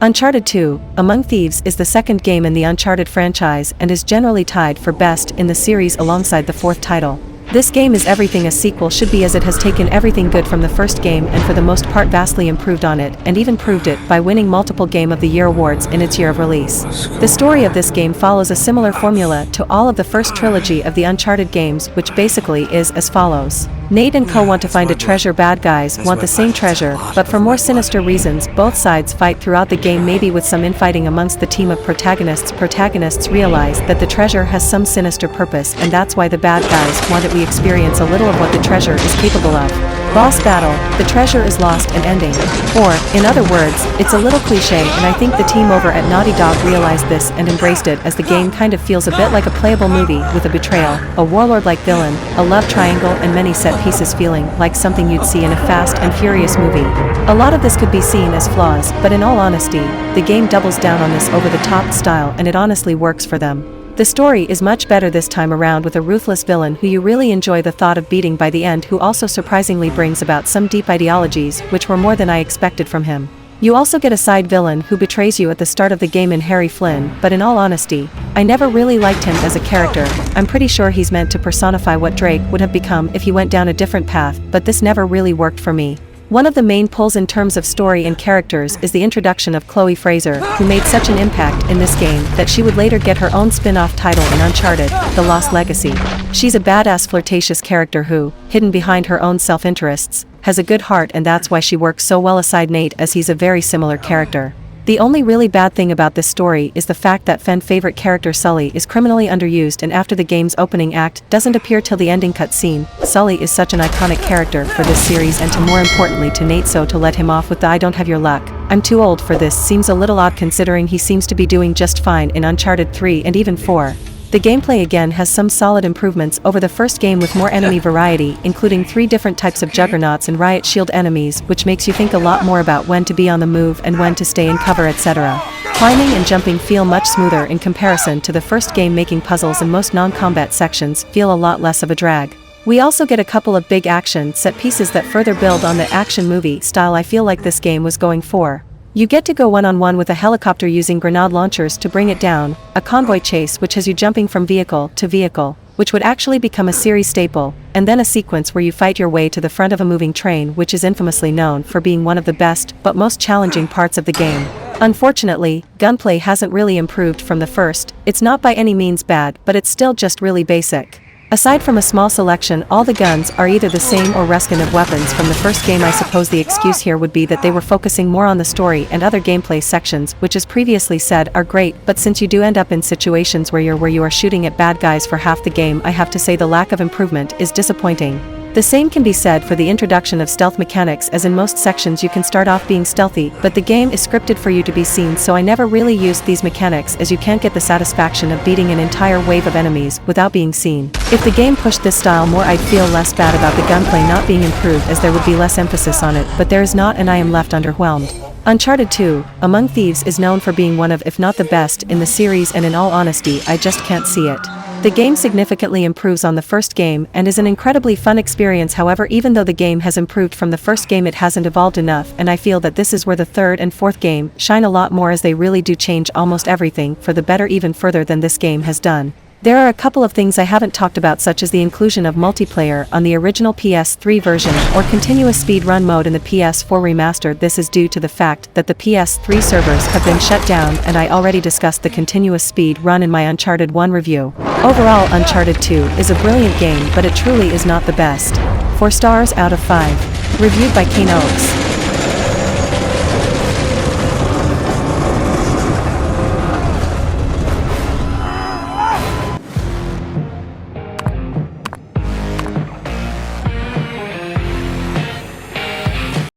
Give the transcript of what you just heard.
Uncharted 2, Among Thieves is the second game in the Uncharted franchise and is generally tied for best in the series alongside the fourth title. This game is everything a sequel should be, as it has taken everything good from the first game and for the most part vastly improved on it, and even proved it by winning multiple Game of the Year awards in its year of release. The story of this game follows a similar formula to all of the first trilogy of the Uncharted games, which basically is as follows. Nate and co want to find a treasure. Bad guys want the same treasure, but for more sinister reasons. Both sides fight throughout the game, maybe with some infighting amongst the team of protagonists. Protagonists realize that the treasure has some sinister purpose, and that's why the bad guys want it. We experience a little of what the treasure is capable of. Boss battle, the treasure is lost and ending. Or, in other words, it's a little cliche, and I think the team over at Naughty Dog realized this and embraced it, as the game kind of feels a bit like a playable movie, with a betrayal, a warlord-like villain, a love triangle, and many set pieces, feeling like something you'd see in a Fast and Furious movie. A lot of this could be seen as flaws, but in all honesty, the game doubles down on this over-the-top style, and it honestly works for them. The story is much better this time around, with a ruthless villain who you really enjoy the thought of beating by the end, who also surprisingly brings about some deep ideologies, which were more than I expected from him. You also get a side villain who betrays you at the start of the game in Harry Flynn, but in all honesty, I never really liked him as a character. I'm pretty sure he's meant to personify what Drake would have become if he went down a different path, but this never really worked for me. One of the main pulls in terms of story and characters is the introduction of Chloe Fraser, who made such an impact in this game that she would later get her own spin-off title in Uncharted, The Lost Legacy. She's a badass flirtatious character who, hidden behind her own self-interests, has a good heart, and that's why she works so well aside Nate, as he's a very similar character. The only really bad thing about this story is the fact that fan favorite character Sully is criminally underused, and after the game's opening act doesn't appear till the ending cutscene. Sully is such an iconic character for this series, and to more importantly to Nate, so to let him off with the "I don't have your luck, I'm too old for this" seems a little odd, considering he seems to be doing just fine in Uncharted 3 and even 4. The gameplay again has some solid improvements over the first game, with more enemy variety, including 3 different types of juggernauts and riot shield enemies, which makes you think a lot more about when to be on the move and when to stay in cover, etc. Climbing and jumping feel much smoother in comparison to the first game, making puzzles and most non-combat sections feel a lot less of a drag. We also get a couple of big action set pieces that further build on the action movie style I feel like this game was going for. You get to go one-on-one with a helicopter using grenade launchers to bring it down, a convoy chase which has you jumping from vehicle to vehicle, which would actually become a series staple, and then a sequence where you fight your way to the front of a moving train, which is infamously known for being one of the best but most challenging parts of the game. Unfortunately, gunplay hasn't really improved from the first. It's not by any means bad, but it's still just really basic. Aside from a small selection, all the guns are either the same or reskin of weapons from the first game. I suppose the excuse here would be that they were focusing more on the story and other gameplay sections, which as previously said are great, but since you do end up in situations where you are shooting at bad guys for half the game, I have to say the lack of improvement is disappointing. The same can be said for the introduction of stealth mechanics, as in most sections you can start off being stealthy, but the game is scripted for you to be seen, so I never really used these mechanics, as you can't get the satisfaction of beating an entire wave of enemies without being seen. If the game pushed this style more, I'd feel less bad about the gunplay not being improved, as there would be less emphasis on it, but there is not, and I am left underwhelmed. Uncharted 2, Among Thieves is known for being one of, if not the best, in the series, and in all honesty I just can't see it. The game significantly improves on the first game and is an incredibly fun experience. However, even though the game has improved from the first game, it hasn't evolved enough, and I feel that this is where the third and fourth game shine a lot more, as they really do change almost everything for the better, even further than this game has done. There are a couple of things I haven't talked about, such as the inclusion of multiplayer on the original PS3 version, or continuous speed run mode in the PS4 remastered. This is due to the fact that the PS3 servers have been shut down, and I already discussed the continuous speed run in my Uncharted 1 review. Overall, Uncharted 2 is a brilliant game, but it truly is not the best. 4 stars out of 5. Reviewed by Kane Oaks.